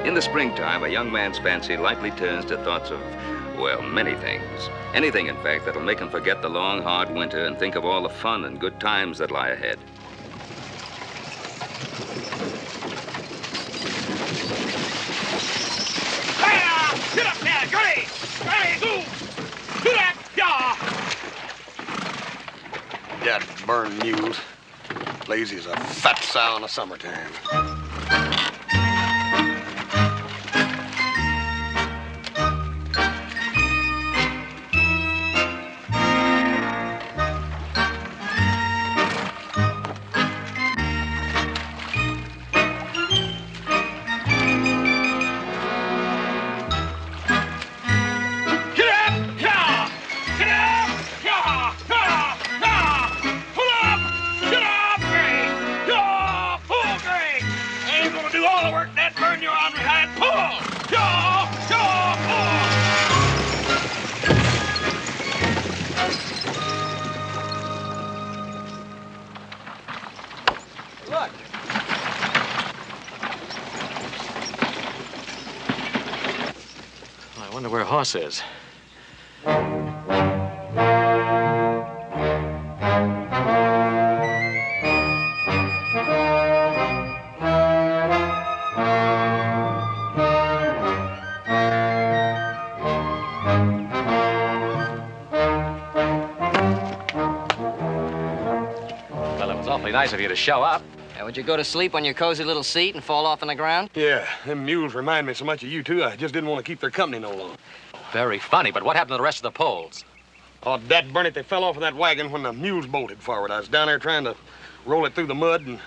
In the springtime, a young man's fancy likely turns to thoughts of, well, many things. Anything, in fact, that'll make him forget the long, hard winter and think of all the fun and good times that lie ahead. Get up there, Gray! Gray, go! Get up, yeah! That burned mules. Lazy as a fat sow in the summertime. I wonder where Hoss is. Well, it was awfully nice of you to show up. Would you go to sleep on your cozy little seat and fall off on the ground? Yeah, them mules remind me so much of you two, I just didn't want to keep their company no longer. Very funny, but what happened to the rest of the poles? Oh, dad burn it, they fell off of that wagon when the mules bolted forward. I was down there trying to roll it through the mud, and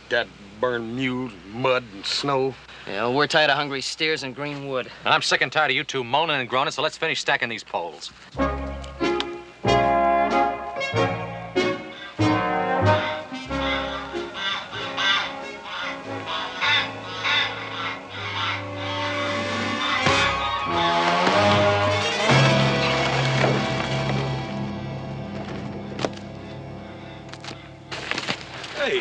dad burned mules, mud, and snow. Yeah, well, we're tired of hungry steers and green wood. I'm sick and tired of you two moaning and groaning, so let's finish stacking these poles. Hey,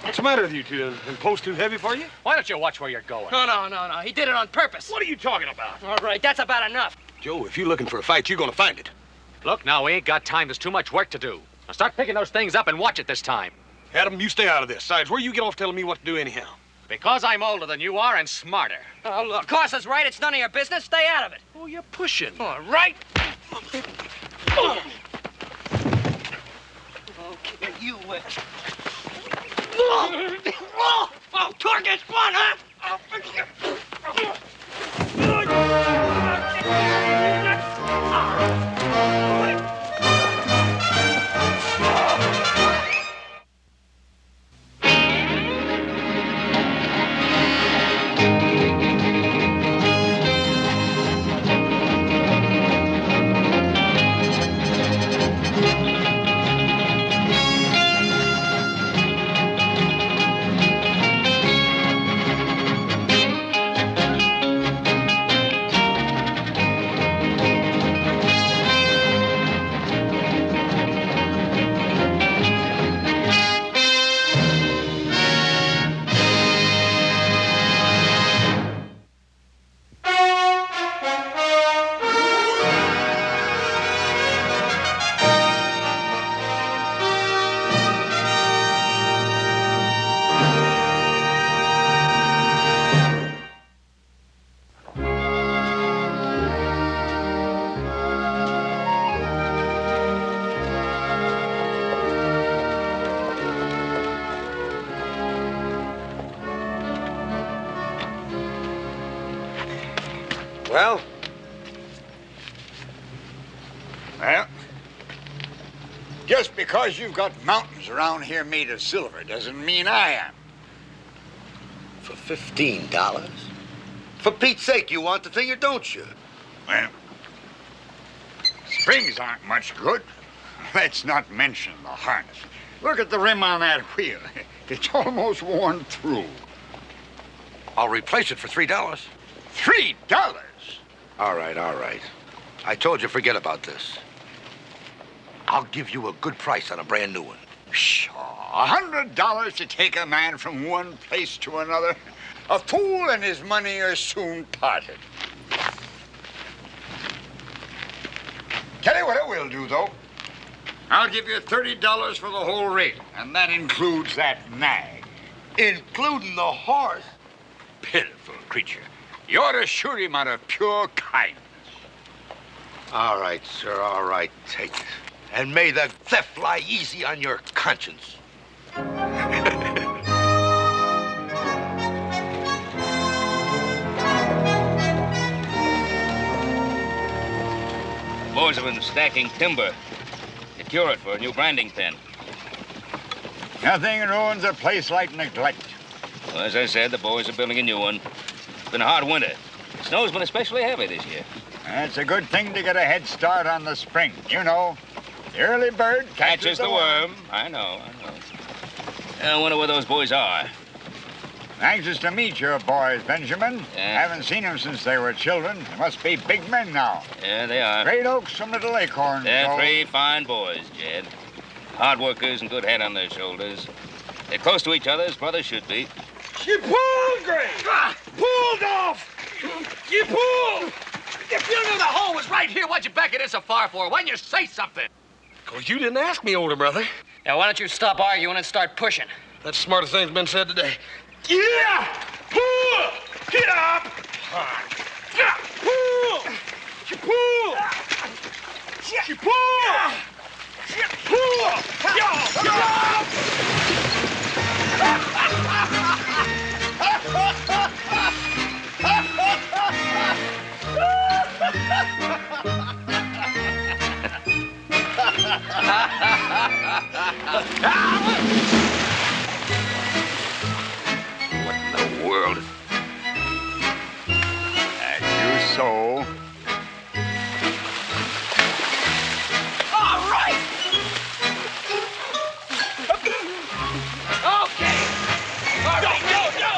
what's the matter with you two? And post too heavy for you? Why don't you watch where you're going? No. He did it on purpose. What are you talking about? All right, that's about enough. Joe, if you're looking for a fight, you're gonna find it. Look, now, we ain't got time. There's too much work to do. Now start picking those things up and watch it this time. Adam, you stay out of this. Besides, where you get off telling me what to do anyhow? Because I'm older than you are and smarter. Oh, look, Corsa's right. It's none of your business. Stay out of it. Oh, you're pushing. All right. Okay, you wait. Oh, target one, huh? Well? Well, just because you've got mountains around here made of silver doesn't mean I am. For $15? For Pete's sake, you want the thing or don't you? Well, springs aren't much good. Let's not mention the harness. Look at the rim on that wheel. It's almost worn through. I'll replace it for $3. $3? All right. I told you forget about this. I'll give you a good price on a brand new one. Pshaw, $100 to take a man from one place to another? A fool and his money are soon parted. Tell you what I will do, though. I'll give you $30 for the whole rate, and that includes that nag. Including the horse. Pitiful creature. You ought to shoot him out of pure kindness. All right, sir, all right. Take it. And may the theft lie easy on your conscience. Boys have been stacking timber to cure it for a new branding pen. Nothing ruins a place like neglect. Well, as I said, the boys are building a new one. It's been a hard winter. Snow's been especially heavy this year. It's a good thing to get a head start on the spring. You know, the early bird catches the worm. I know. I wonder where those boys are. Anxious to meet your boys, Benjamin. Yeah. Haven't seen them since they were children. They must be big men now. Yeah, they are. Great oaks from Little Acorn. They're Joe. 3 fine boys, Jed. Hard workers and good head on their shoulders. They're close to each other as brothers should be. She pulled, Gray! Pulled off! She pulled! If you knew the hole was right here, what'd you back it in so far for? Why didn't you say something? Well, you didn't ask me, older brother. Now, why don't you stop arguing and start pushing? That's the smartest thing's been said today. Yeah! Pull! Get up! Yeah! Pull! She pulled! She pulled! She pulled! What in the world? As you sow. All right! Okay! All right. Go!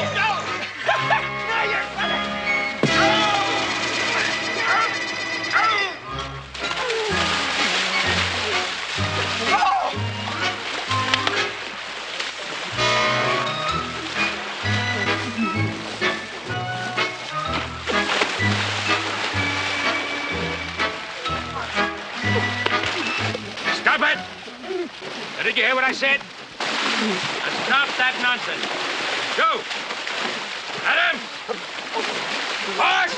Now you're Stop it! Now, did you hear what I said? Now stop that nonsense. Go! Adam! Horse!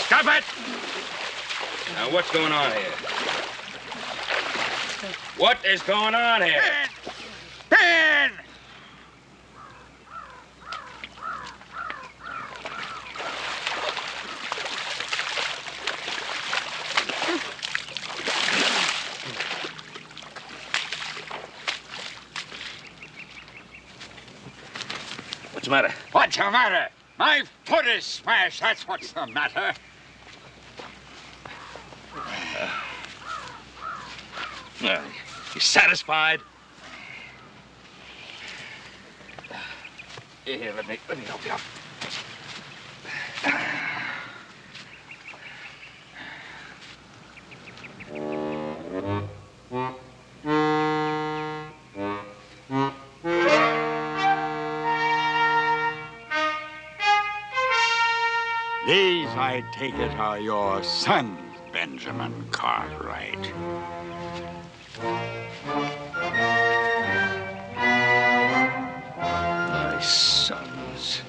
Stop it! Now, what's going on here? What is going on here? Ben! What's the matter? What's the matter? My foot is smashed, that's what's the matter. You satisfied? Here, let me help you up. These, I take it, are your sons, Benjamin Cartwright. My sons.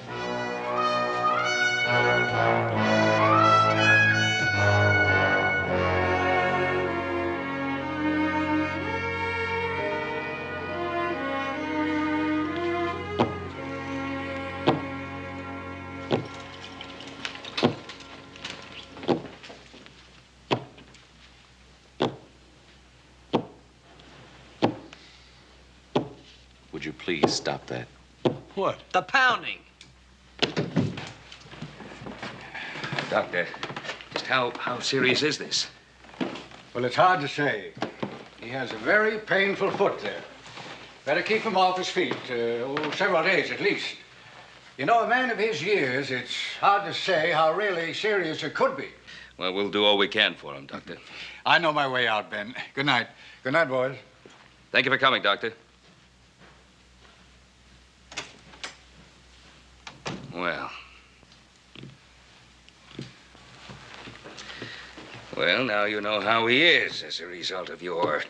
Would you please stop that? What? The pounding. Doctor, just how serious is this? Well, it's hard to say. He has a very painful foot there. Better keep him off his feet, several days at least. You know, a man of his years, it's hard to say how really serious it could be. Well, we'll do all we can for him, Doctor. I know my way out, Ben. Good night. Good night, boys. Thank you for coming, Doctor. Well. Well, now you know how he is as a result of your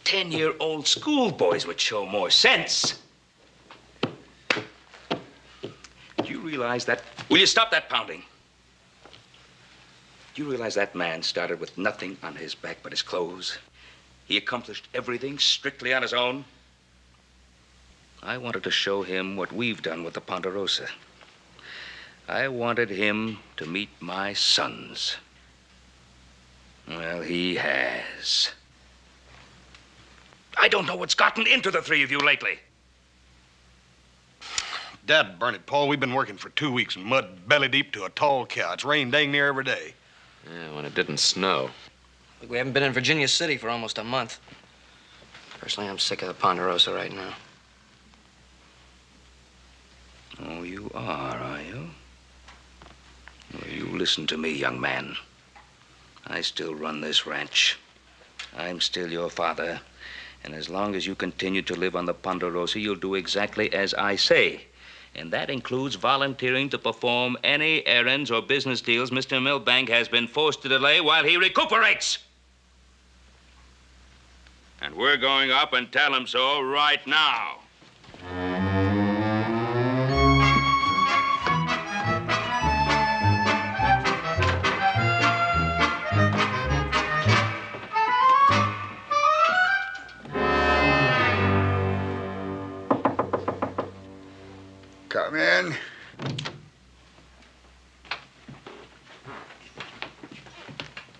10-year-old schoolboys would show more sense. Do you realize that? Will you stop that pounding? Do you realize that man started with nothing on his back but his clothes? He accomplished everything strictly on his own. I wanted to show him what we've done with the Ponderosa. I wanted him to meet my sons. Well, he has. I don't know what's gotten into the three of you lately. Dad, burn it, Paul. We've been working for 2 weeks in mud belly deep to a tall cow. It's rained dang near every day. Yeah, when it didn't snow. Look, we haven't been in Virginia City for almost a month. Personally, I'm sick of the Ponderosa right now. Oh, you are you? Well, you listen to me, young man. I still run this ranch. I'm still your father. And as long as you continue to live on the Ponderosa, you'll do exactly as I say. And that includes volunteering to perform any errands or business deals Mr. Milbank has been forced to delay while he recuperates. And we're going up and tell him so right now. Come in.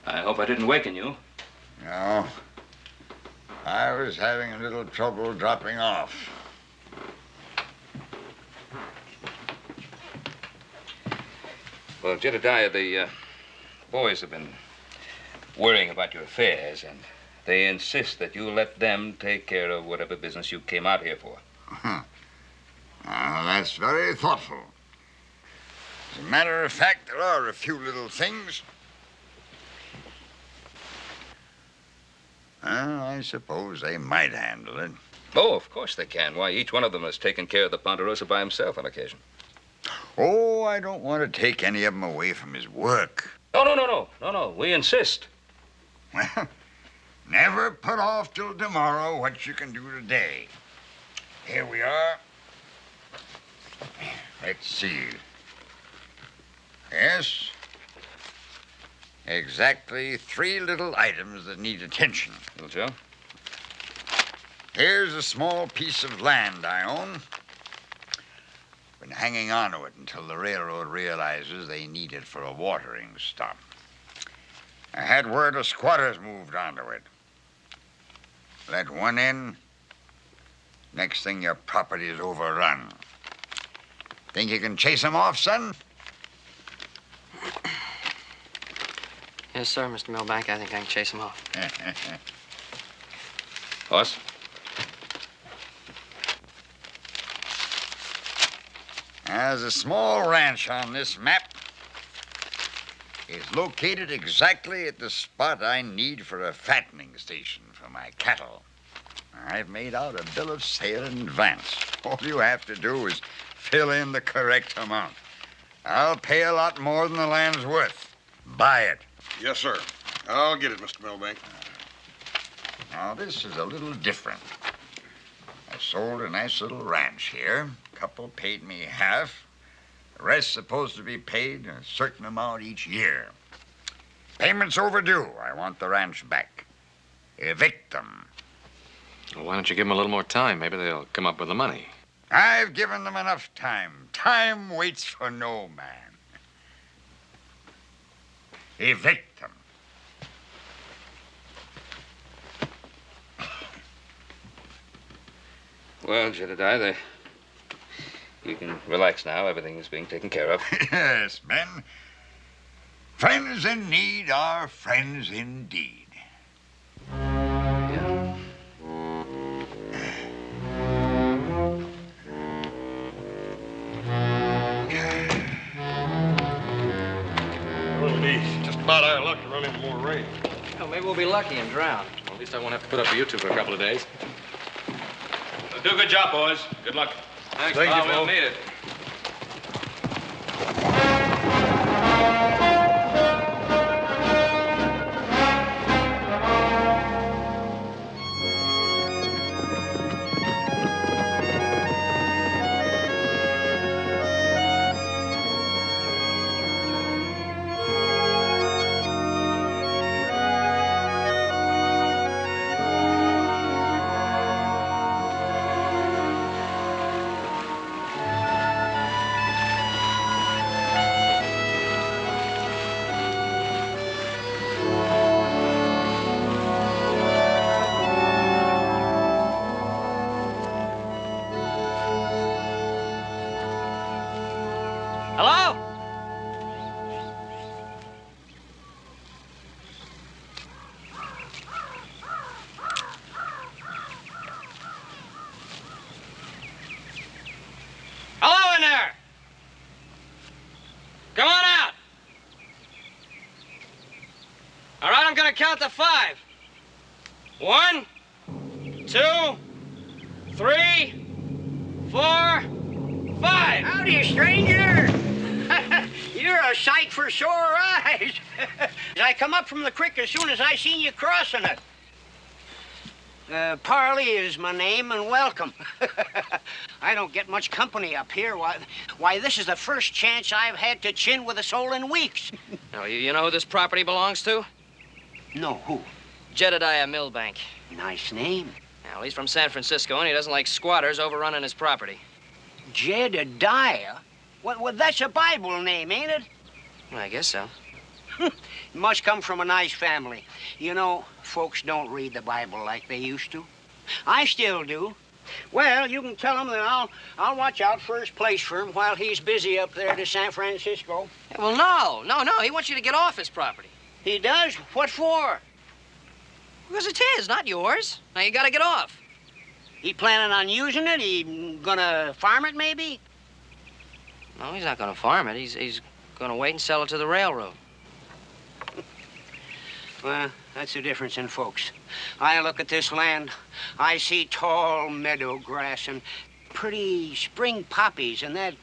I hope I didn't waken you. No. I was having a little trouble dropping off. Well, Jedediah, the boys have been worrying about your affairs, and they insist that you let them take care of whatever business you came out here for. That's very thoughtful. As a matter of fact, there are a few little things. I suppose they might handle it. Oh, of course they can. Why, each one of them has taken care of the Ponderosa by himself on occasion. Oh, I don't want to take any of them away from his work. No. We insist. Well, never put off till tomorrow what you can do today. Here we are. Let's see. Yes. Exactly 3 little items that need attention. Little Joe? Here's a small piece of land I own. Been hanging on to it until the railroad realizes they need it for a watering stop. I had word of squatters moved onto it. Let one in, next thing your property is overrun. Think you can chase them off, son? Yes, sir, Mr. Milbank. I think I can chase him off. Horse? There's a small ranch on this map. It's located exactly at the spot I need for a fattening station for my cattle. I've made out a bill of sale in advance. All you have to do is fill in the correct amount. I'll pay a lot more than the land's worth. Buy it. Yes, sir. I'll get it, Mr. Milbank. Now, this is a little different. I sold a nice little ranch here. Couple paid me half. The rest supposed to be paid a certain amount each year. Payment's overdue. I want the ranch back. Evict them. Well, why don't you give them a little more time? Maybe they'll come up with the money. I've given them enough time. Time waits for no man. Evict them. Well, Jedediah, you can relax now. Everything is being taken care of. Yes, Ben. Friends in need are friends indeed. Yeah. Little about our luck to run into more rain. Well, maybe we'll be lucky and drown. Well, at least I won't have to put up with you two for a couple of days. Do a good job, boys. Good luck. Thank you, We'll Phil. need it. Hello? Hello in there! Come on out! All right, I'm gonna count to 5. 1, 2, 3, 4, 5. Howdy, stranger. You're a sight for sore eyes. I come up from the creek as soon as I seen you crossing it. Parley is my name, and welcome. I don't get much company up here. Why, this is the first chance I've had to chin with a soul in weeks. Now, you know who this property belongs to? No, who? Jedediah Milbank. Nice name. Now, he's from San Francisco, and he doesn't like squatters overrunning his property. Jedediah? Well, that's a Bible name, ain't it? Well, I guess so. Must come from a nice family. You know, folks don't read the Bible like they used to. I still do. Well, you can tell him that I'll watch out first place for him while he's busy up there to San Francisco. Well, no. He wants you to get off his property. He does? What for? Because it's his, not yours. Now, you gotta get off. He planning on using it? He gonna farm it, maybe? No, he's not gonna farm it. He's gonna wait and sell it to the railroad. Well, that's the difference in folks. I look at this land, I see tall meadow grass and pretty spring poppies and that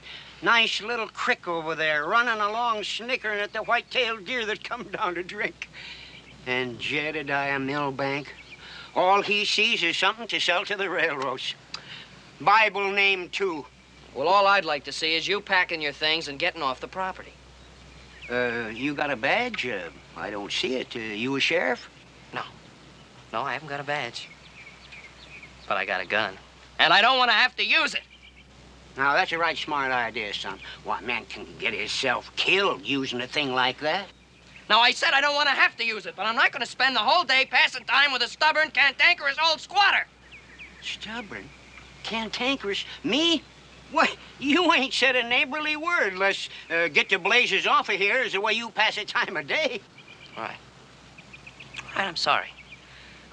nice little creek over there running along snickering at the white-tailed deer that come down to drink. And Jedediah Milbank, all he sees is something to sell to the railroads. Bible name, too. Well, all I'd like to see is you packing your things and getting off the property. You got a badge? I don't see it. You a sheriff? No, I haven't got a badge. But I got a gun. And I don't want to have to use it. Now, that's a right smart idea, son. What man can get himself killed using a thing like that? Now, I said I don't want to have to use it, but I'm not going to spend the whole day passing time with a stubborn, cantankerous old squatter. Stubborn? Cantankerous? Me? What? You ain't said a neighborly word. Let's get the blazes off of here is the way you pass the time of day. All right, I'm sorry.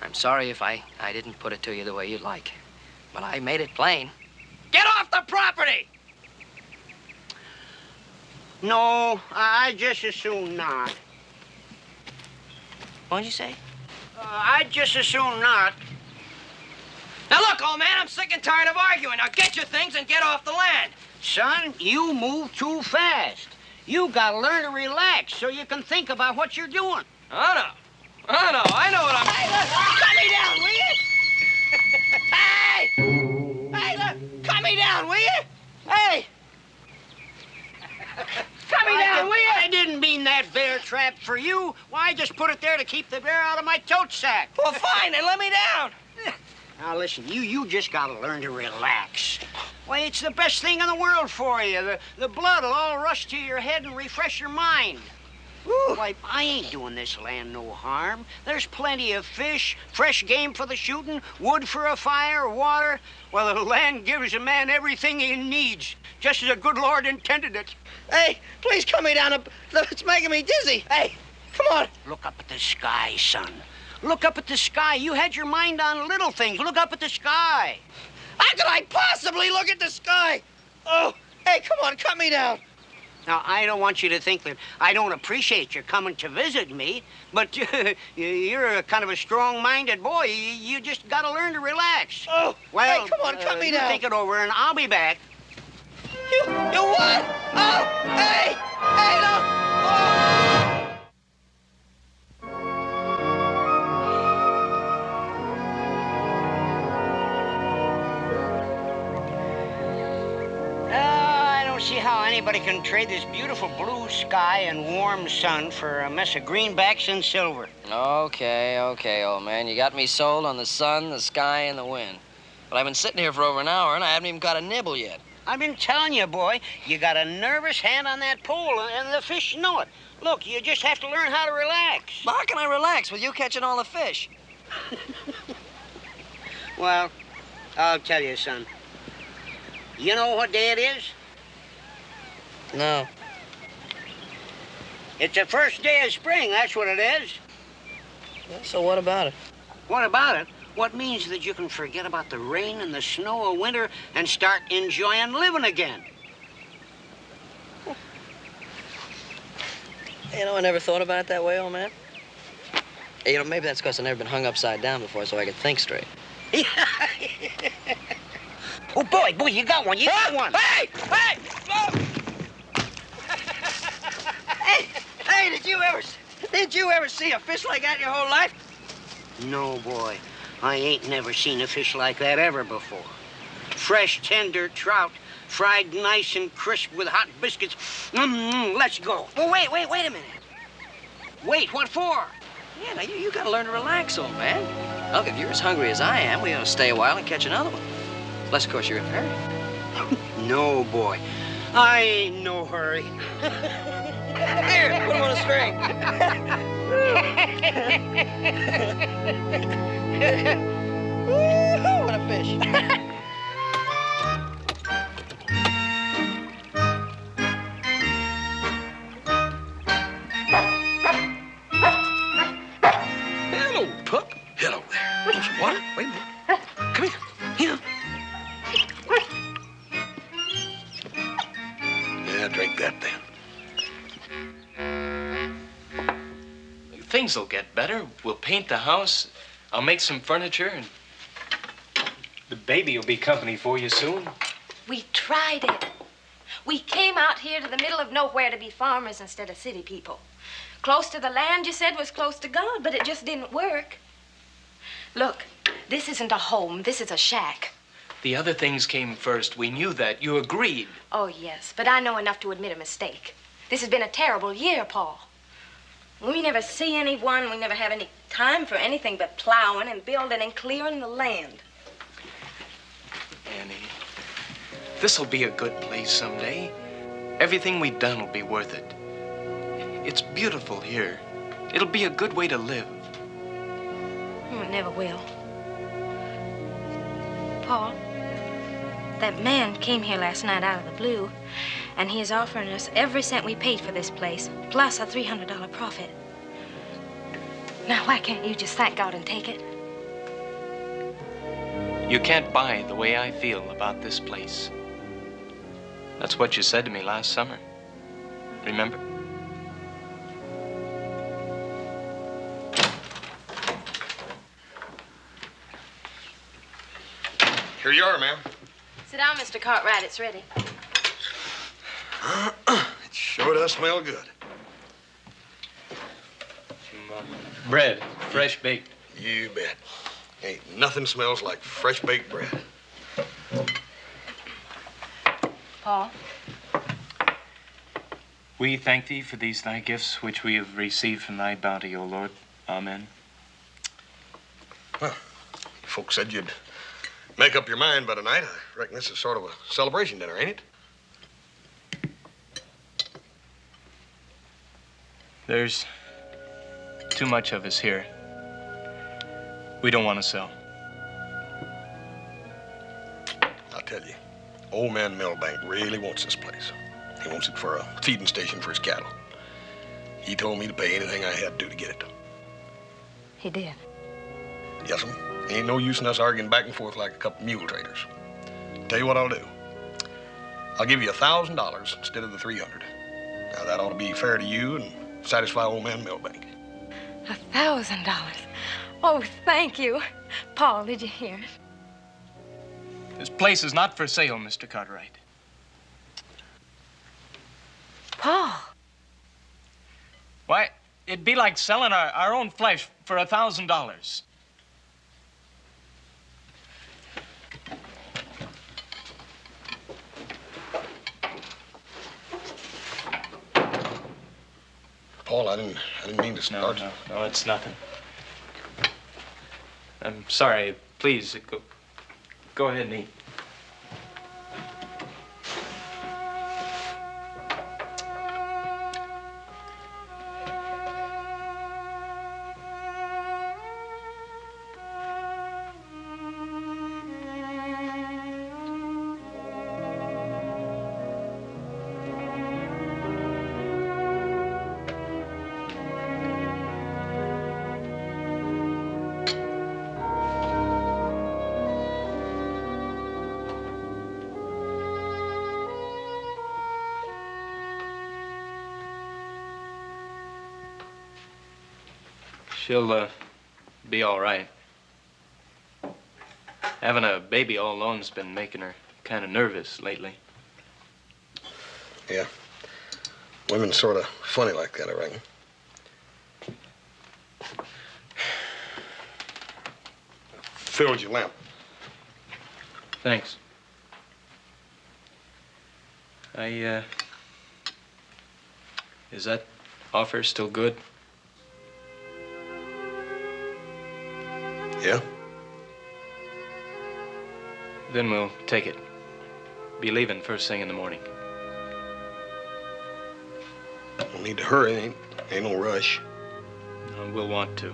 I'm sorry if I didn't put it to you the way you'd like. But I made it plain. Get off the property! No, I'd just as soon not. What'd you say? I'd just as soon not. Now look, old man, I'm sick and tired of arguing. Now get your things and get off the land. Son, you move too fast. You gotta learn to relax so you can think about what you're doing. Oh, no. I know what I'm... Hey, look, cut me down, will you? Hey! Hey, look, cut me down, will you? Hey! Cut me down, will you? I didn't mean that bear trap for you. Why, I just put it there to keep the bear out of my tote sack. Well, fine, then let me down. Now, listen, you just gotta learn to relax. Why, it's the best thing in the world for you. The blood will all rush to your head and refresh your mind. Ooh. Why, I ain't doing this land no harm. There's plenty of fish, fresh game for the shooting, wood for a fire, water. Well, the land gives a man everything he needs, just as the good Lord intended it. Hey, please cut me down. It's making me dizzy. Hey, come on. Look up at the sky, son. Look up at the sky. You had your mind on little things. Look up at the sky. How could I possibly look at the sky? Oh, hey, come on, cut me down. Now, I don't want you to think that I don't appreciate you coming to visit me, but you're a kind of a strong-minded boy. You just got to learn to relax. Oh, well, hey, come on, cut me you down. think it over, and I'll be back. You what? Oh, hey, no. I don't see how anybody can trade this beautiful blue sky and warm sun for a mess of greenbacks and silver. Okay, old man. You got me sold on the sun, the sky, and the wind. But I've been sitting here for over an hour, and I haven't even got a nibble yet. I've been telling you, boy, you got a nervous hand on that pole, and the fish know it. Look, you just have to learn how to relax. But how can I relax with you catching all the fish? Well, I'll tell you, son. You know what day it is? No. It's the first day of spring, that's what it is. Well, so what about it? What about it? What means that you can forget about the rain and the snow of winter and start enjoying living again. You know, I never thought about it that way, old man. Hey, you know, maybe that's because I've never been hung upside down before, so I could think straight. Oh, boy, you got one. You got one. Hey! Hey, did you ever see a fish like that in your whole life? No, boy. I ain't never seen a fish like that ever before. Fresh, tender trout, fried nice and crisp with hot biscuits. Let's go. Well, wait a minute. Wait, what for? Yeah, now you gotta learn to relax, old man. Look, if you're as hungry as I am, we ought to stay a while and catch another one. Unless, of course, you're in a hurry. No, boy. I ain't no hurry. Here, put him on a string. Woo-hoo, what a fish. Hello, pup. Hello there. Want some water? Wait a minute. Come here. Here. Yeah, drink that then. Things'll get better. We'll paint the house. I'll make some furniture, and the baby will be company for you soon. We tried it. We came out here to the middle of nowhere to be farmers instead of city people. Close to the land, you said, was close to God, but it just didn't work. Look, this isn't a home. This is a shack. The other things came first. We knew that. You agreed. Oh, yes, but I know enough to admit a mistake. This has been a terrible year, Paul. We never see anyone. We never have any time for anything but plowing and building and clearing the land. Annie, this'll be a good place someday. Everything we've done will be worth it. It's beautiful here. It'll be a good way to live. It never will. Paul, that man came here last night out of the blue, and he is offering us every cent we paid for this place, plus a $300 profit. Now, why can't you just thank God and take it? You can't buy the way I feel about this place. That's what you said to me last summer. Remember? Here you are, ma'am. Sit down, Mr. Cartwright. It's ready. It sure does smell good. Bread, fresh baked. You bet. Ain't nothing smells like fresh baked bread. Paul? We thank thee for these thy gifts which we have received from thy bounty, O Lord. Amen. Well, folks said you'd make up your mind by tonight. I reckon this is sort of a celebration dinner, ain't it? There's too much of us here. We don't want to sell. I'll tell you, old man Milbank really wants this place. He wants it for a feeding station for his cattle. He told me to pay anything I had to do to get it. He did. Yes'm. Ain't no use in us arguing back and forth like a couple mule traders. Tell you what I'll do. I'll give you $1,000 instead of the $300. Now, that ought to be fair to you and satisfy old man Milbank. $1,000. Oh, thank you. Paul, did you hear it? This place is not for sale, Mr. Cartwright. Paul. Why, it'd be like selling our own flesh for $1,000. Paul, I didn't mean to start. No, it's nothing. I'm sorry. Please, go ahead and eat. She'll be all right. Having a baby all alone's been making her kind of nervous lately. Yeah. Women's sort of funny like that, I reckon. Filled your lamp. Thanks. Is that offer still good? Yeah? Then we'll take it. Be leaving first thing in the morning. Don't need to hurry. Ain't no rush. No, we'll want to.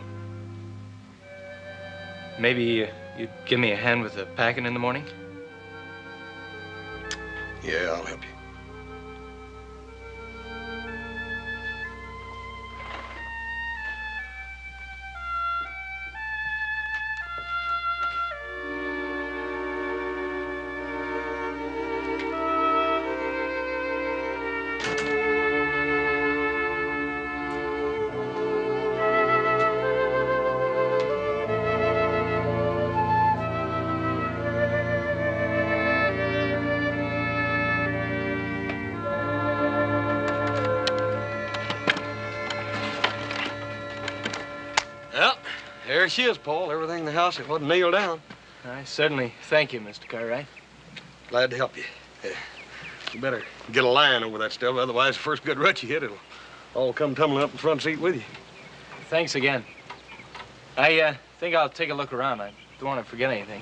Maybe you'd give me a hand with the packing in the morning? Yeah, I'll help you. Well, there she is, Paul. Everything in the house that wasn't nailed down. I certainly thank you, Mr. Cartwright. Glad to help you. You better get a line over that stuff, otherwise the first good rut you hit, it'll all come tumbling up in the front seat with you. Thanks again. I think I'll take a look around. I don't want to forget anything.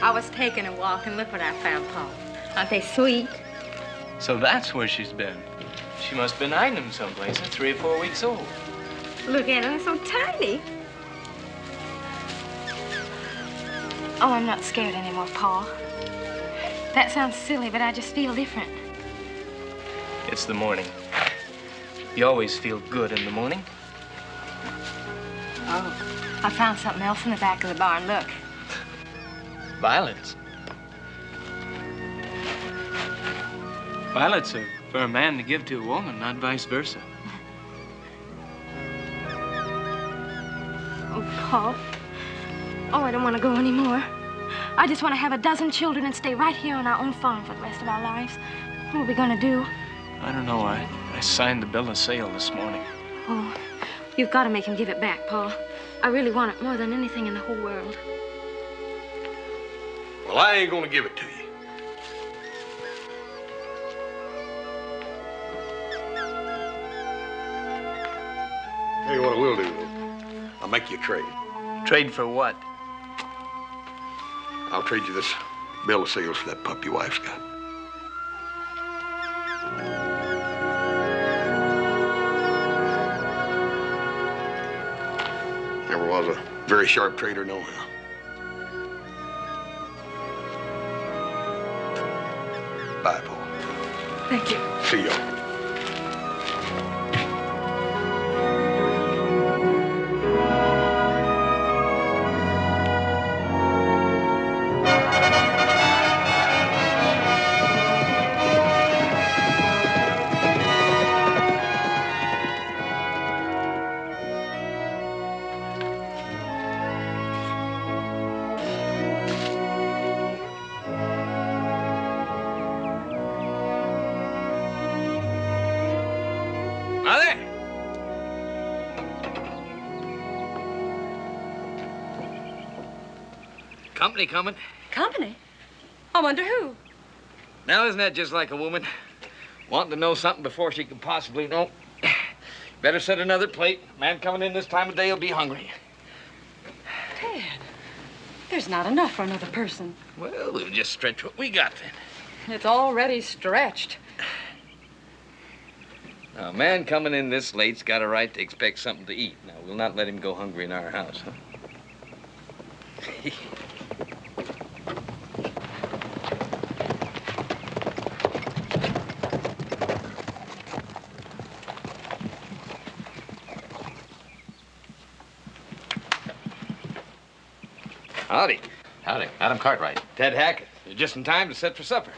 I was taking a walk, and look what I found, Paul. Aren't they sweet? So that's where she's been. She must have been hiding them someplace. They're 3 or 4 weeks old. Look at them, they're so tiny. Oh, I'm not scared anymore, Paul. That sounds silly, but I just feel different. It's the morning. You always feel good in the morning. Oh, I found something else in the back of the barn. Look. Violets. Violets are for a man to give to a woman, not vice versa. Oh, Paul. Oh, I don't want to go anymore. I just want to have a dozen children and stay right here on our own farm for the rest of our lives. What are we going to do? I don't know. I signed the bill of sale this morning. Oh, you've got to make him give it back, Paul. I really want it more than anything in the whole world. Well, I ain't gonna give it to you. Tell you what I will do, though. I'll make you a trade. Trade for what? I'll trade you this bill of sales for that pup your wife's got. Never was a very sharp trader, nohow. Bye, Paul. Thank you. See y'all. Mother? Company coming. Company? I wonder who. Now, isn't that just like a woman? Wanting to know something before she can possibly know. Better set another plate. Man coming in this time of day will be hungry. Ted, there's not enough for another person. Well, we'll just stretch what we got then. It's already stretched. Now, a man coming in this late's got a right to expect something to eat. Now, we'll not let him go hungry in our house, huh? Howdy. Howdy. Adam Cartwright. Ted Hackett. You're just in time to set for supper.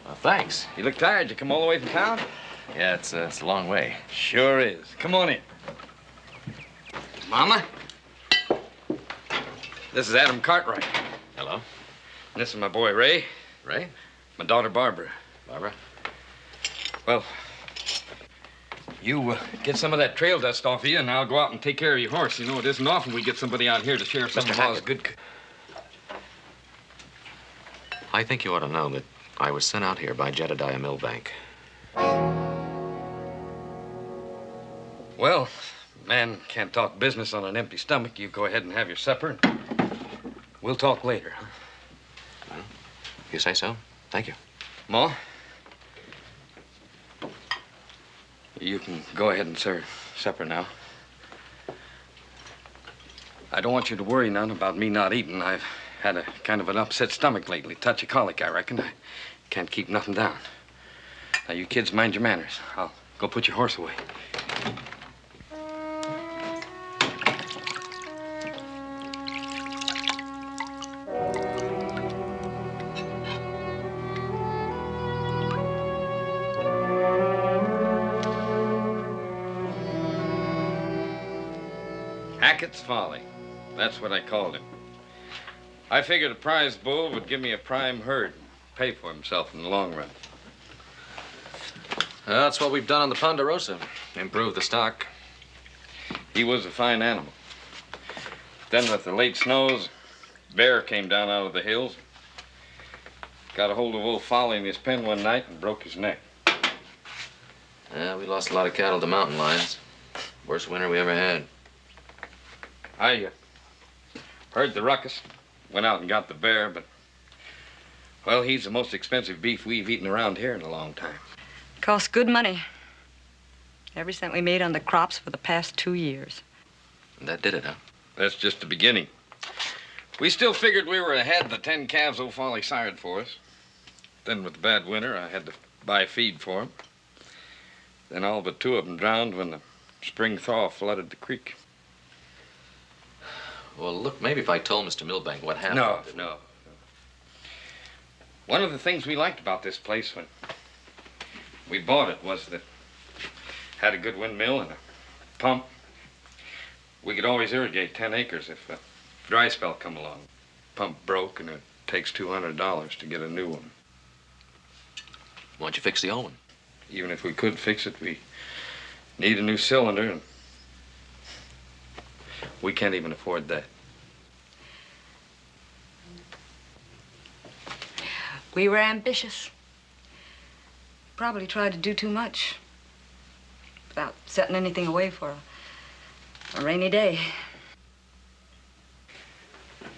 Well, thanks. You look tired. You come all the way from town? Yeah, it's a long way. Sure is. Come on in. Mama? This is Adam Cartwright. Hello. And this is my boy, Ray. Ray? My daughter, Barbara. Barbara? Well, you get some of that trail dust off of you, and I'll go out and take care of your horse. You know, it isn't often we get somebody out here to share some of Ma's good... I think you ought to know that I was sent out here by Jedediah Milbank. Well, man can't talk business on an empty stomach. You go ahead and have your supper, and we'll talk later. Huh? Well, if you say so. Thank you. Ma? You can go ahead and serve supper now. I don't want you to worry none about me not eating. I've had a kind of an upset stomach lately. Touch of colic, I reckon. I can't keep nothing down. Now, you kids mind your manners. I'll go put your horse away. Hackett's Folly. That's what I called him. I figured a prize bull would give me a prime herd and pay for himself in the long run. That's what we've done on the Ponderosa. Improve the stock. He was a fine animal. Then with the late snows, bear came down out of the hills. Got a hold of old Folly in his pen one night and broke his neck. Yeah, we lost a lot of cattle to mountain lions. Worst winter we ever had. I heard the ruckus, went out and got the bear, but, well, he's the most expensive beef we've eaten around here in a long time. Cost good money. Every cent we made on the crops for the past 2 years. And that did it, huh? That's just the beginning. We still figured we were ahead of the 10 calves old Folly sired for us. Then with the bad winter, I had to buy feed for them. Then all but 2 of them drowned when the spring thaw flooded the creek. Well, look, maybe if I told Mr. Milbank what happened... No. One of the things we liked about this place when we bought it was that it had a good windmill and a pump. We could always irrigate 10 acres if a dry spell come along. Pump broke and it takes $200 to get a new one. Why don't you fix the old one? Even if we could fix it, we need a new cylinder, and we can't even afford that. We were ambitious. Probably tried to do too much without setting anything away for a A rainy day.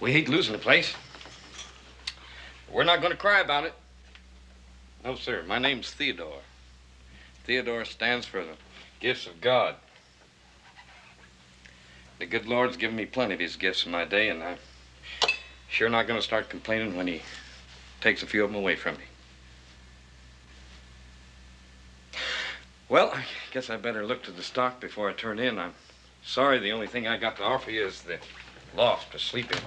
We hate losing the place. We're not going to cry about it. No, sir. My name's Theodore. Theodore stands for the gifts of God. The good Lord's given me plenty of his gifts in my day, and I'm sure not going to start complaining when he takes a few of them away from me. Well, I guess I better look to the stock before I turn in. I'm sorry the only thing I got to offer you is the loft to sleep in.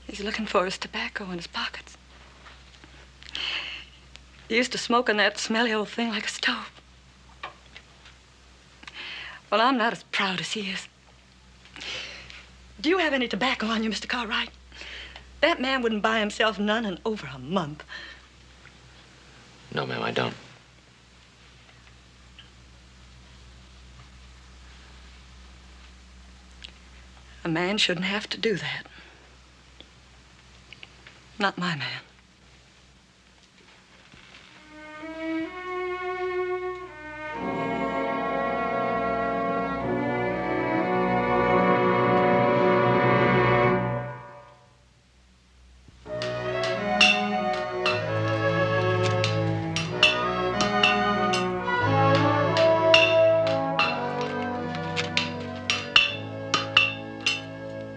He's looking for his tobacco in his pockets. He used to smoke in that smelly old thing like a stove. Well, I'm not as proud as he is. Do you have any tobacco on you, Mr. Cartwright? That man wouldn't buy himself none in over a month. No, ma'am, I don't. A man shouldn't have to do that. Not my man.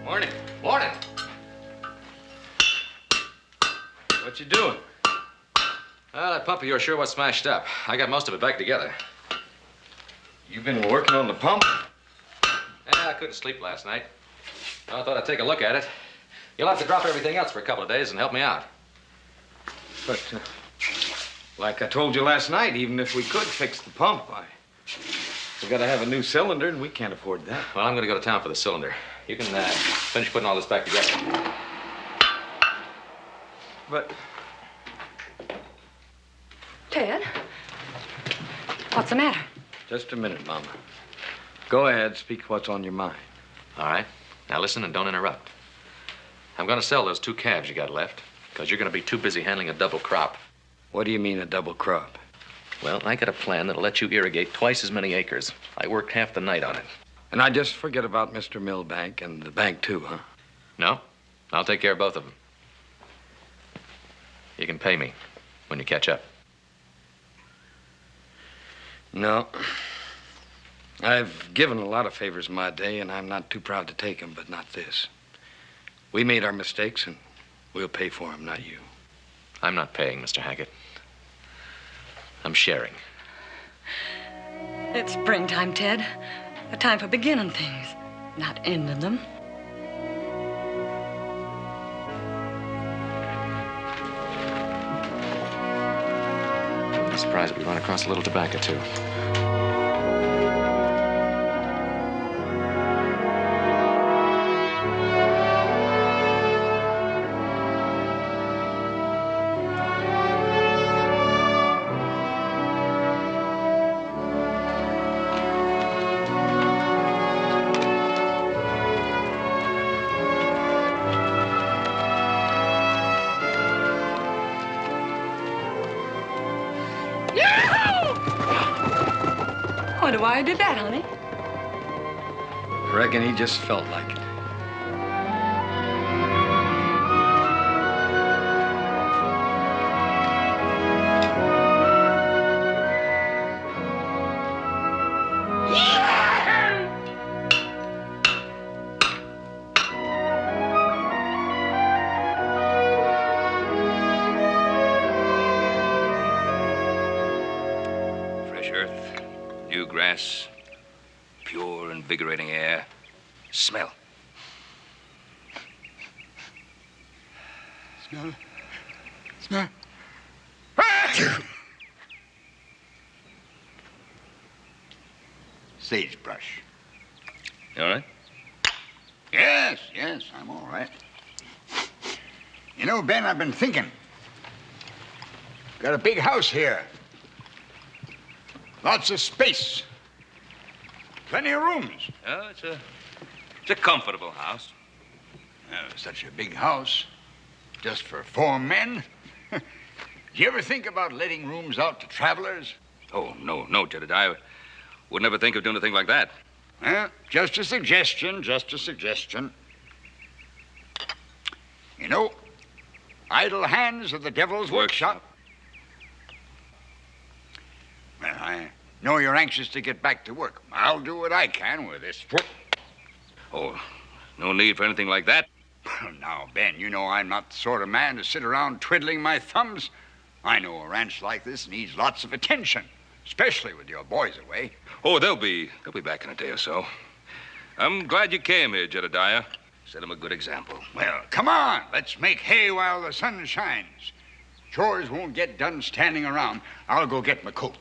Morning. Morning. What you doing? Well, that pump of yours sure was smashed up. I got most of it back together. You've been working on the pump? Yeah, I couldn't sleep last night. I thought I'd take a look at it. You'll have to drop everything else for a couple of days and help me out. But, like I told you last night, even if we could fix the pump, we gotta have a new cylinder, and we can't afford that. Well, I'm gonna go to town for the cylinder. You can finish putting all this back together. But... Ted, what's the matter? Just a minute, Mama. Go ahead, speak what's on your mind. All right. Now listen and don't interrupt. I'm gonna sell those 2 calves you got left, because you're gonna be too busy handling a double crop. What do you mean, a double crop? Well, I got a plan that'll let you irrigate twice as many acres. I worked half the night on it. And I just forget about Mr. Milbank and the bank, too, huh? No, I'll take care of both of them. You can pay me when you catch up. No. I've given a lot of favors in my day, and I'm not too proud to take them, but not this. We made our mistakes, and we'll pay for them, not you. I'm not paying, Mr. Hackett. I'm sharing. It's springtime, Ted. A time for beginning things, not ending them. Wouldn't be surprised if we run across a little tobacco, too. Wonder why I did that, honey. I reckon he just felt like it. Fresh earth, new grass, pure, invigorating air. Smell. Smell. Smell. Sagebrush. You all right? Yes, I'm all right. You know, Ben, I've been thinking. Got a big house here. Lots of space. Plenty of rooms. Oh, it's a comfortable house. Such a big house. Just for 4 men. Do you ever think about letting rooms out to travelers? Oh, no, Jedediah. Would never think of doing a thing like that. Just a suggestion, just a suggestion. You know, idle hands are the devil's workshop. Well, I know you're anxious to get back to work. I'll do what I can with this. Oh, no need for anything like that. Now, Ben, you know I'm not the sort of man to sit around twiddling my thumbs. I know a ranch like this needs lots of attention, especially with your boys away. Oh, they'll be back in a day or so. I'm glad you came here, Jedediah. Set them a good example. Well, come on. Let's make hay while the sun shines. Chores won't get done standing around. I'll go get my coat.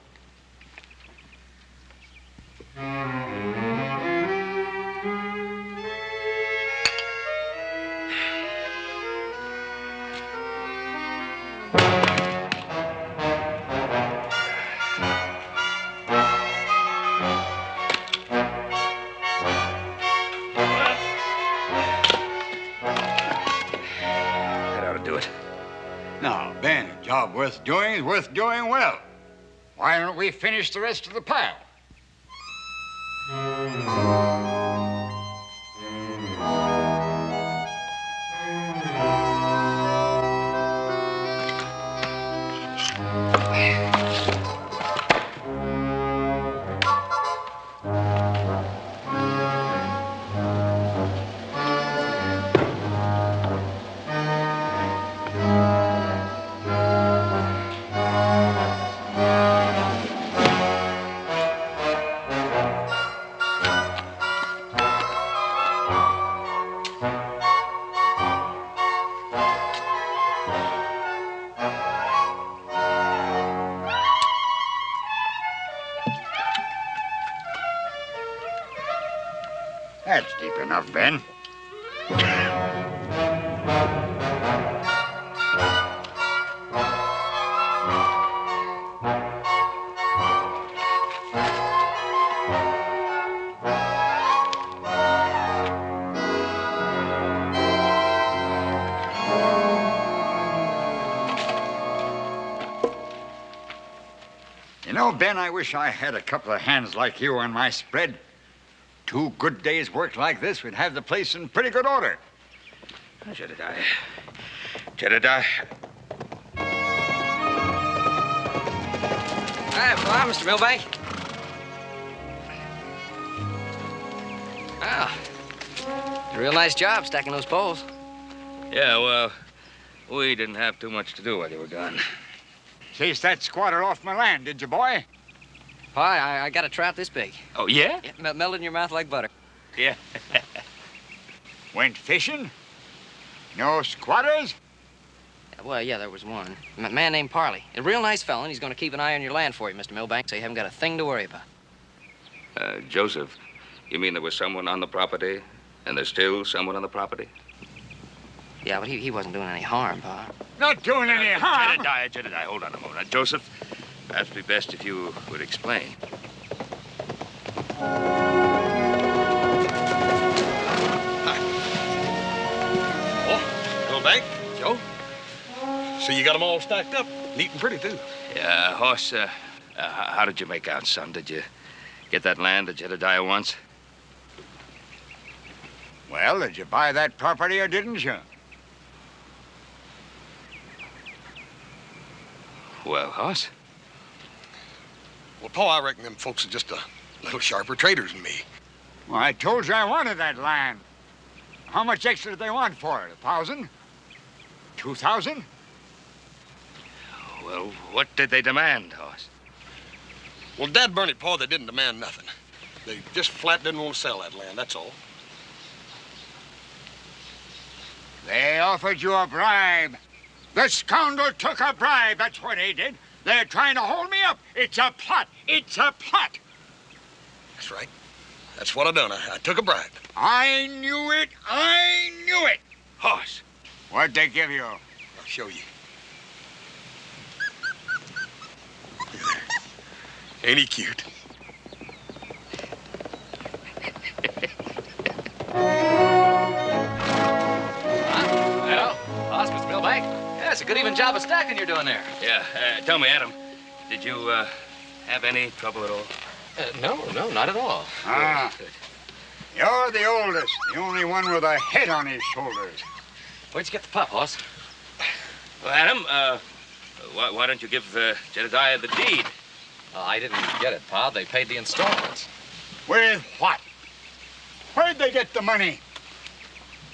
Now, Ben, a job worth doing is worth doing well. Why don't we finish the rest of the pile? That's deep enough, Ben. You know, Ben, I wish I had a couple of hands like you on my spread. 2 good days' work like this, we'd have the place in pretty good order. Jedediah. Hi, hello, Mr. Milbank. Ah, it's a real nice job stacking those poles. Yeah, well, we didn't have too much to do while you were gone. Chased that squatter off my land, did you, boy? Hi, I got a trout this big. Oh, yeah? Yeah, melted in your mouth like butter. Yeah. Went fishing? No squatters? Well, yeah, there was one. A man named Parley. A real nice fellow, and he's going to keep an eye on your land for you, Mr. Milbank, so you haven't got a thing to worry about. Joseph, you mean there was someone on the property, and there's still someone on the property? Yeah, but he wasn't doing any harm, Pa. Not doing any harm. Jedediah, hold on a moment. Joseph, perhaps it'd be best if you would explain. Bank, Joe. So you got them all stacked up, neat and pretty, too. Yeah, Hoss, how did you make out, son? Did you get that land that Jedediah wants? Well, did you buy that property or didn't you? Well, Hoss? Well, Paul, I reckon them folks are just a little sharper traders than me. Well, I told you I wanted that land. How much extra did they want for it? 1,000? 2,000? Well, what did they demand, Hoss? Well, Dad burn it, Paul, they didn't demand nothing. They just flat didn't want to sell that land, that's all. They offered you a bribe. The scoundrel took a bribe, that's what they did. They're trying to hold me up. It's a plot. It's a plot. That's right. That's what I done. I took a bribe. I knew it. I knew it. Hoss. What'd they give you? I'll show you. Ain't he cute? Well, Hoss, Mr. Milbank. Yeah, That's a good even job of stacking you're doing there. Yeah. Tell me, Adam, did you have any trouble at all? No, not at all. Ah. You're the oldest, the only one with a head on his shoulders. Where'd you get the pup, Hoss? Well, Adam, why don't you give Jedediah the deed? I didn't get it, Pa. They paid the installments. With what? Where'd they get the money?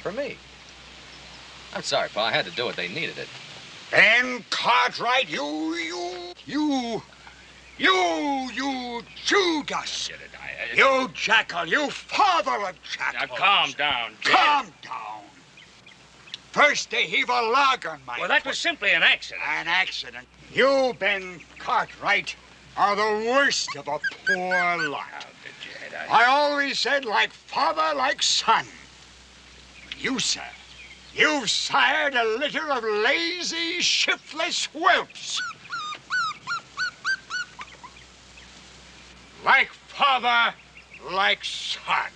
For me. I'm sorry, Pa. I had to do it. They needed it. Ben Cartwright, you Judas. You jackal, you father of jackals. Now, calm down, Jed. Calm down. First they heave a log on my Well, that was simply an accident. An accident. You, Ben Cartwright, are the worst of a poor lot. I always said like father, like son. You, sir, you've sired a litter of lazy, shiftless whelps. Like father, like son.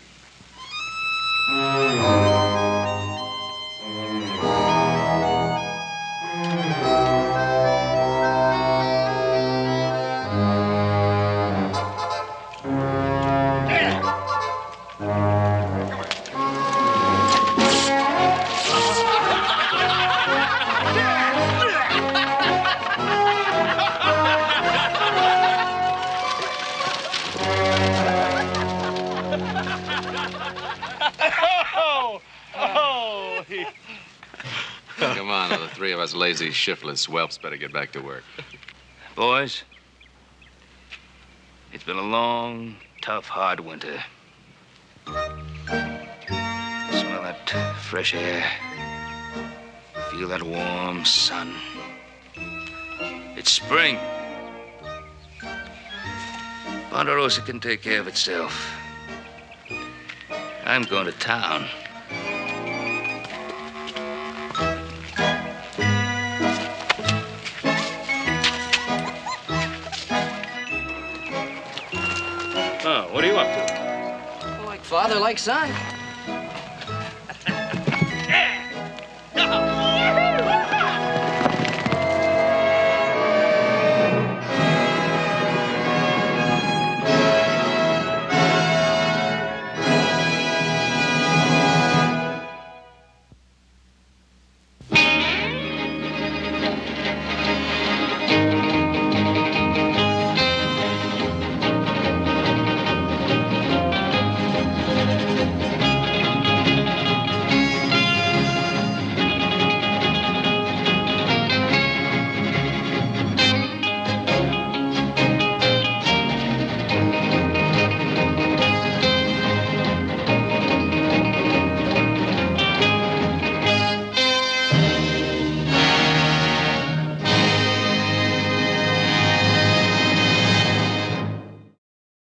Come on, the three of us lazy, shiftless whelps better get back to work. Boys, it's been a long, tough, hard winter. Smell that fresh air. Feel that warm sun. It's spring. Ponderosa can take care of itself. I'm going to town. Like father, like son.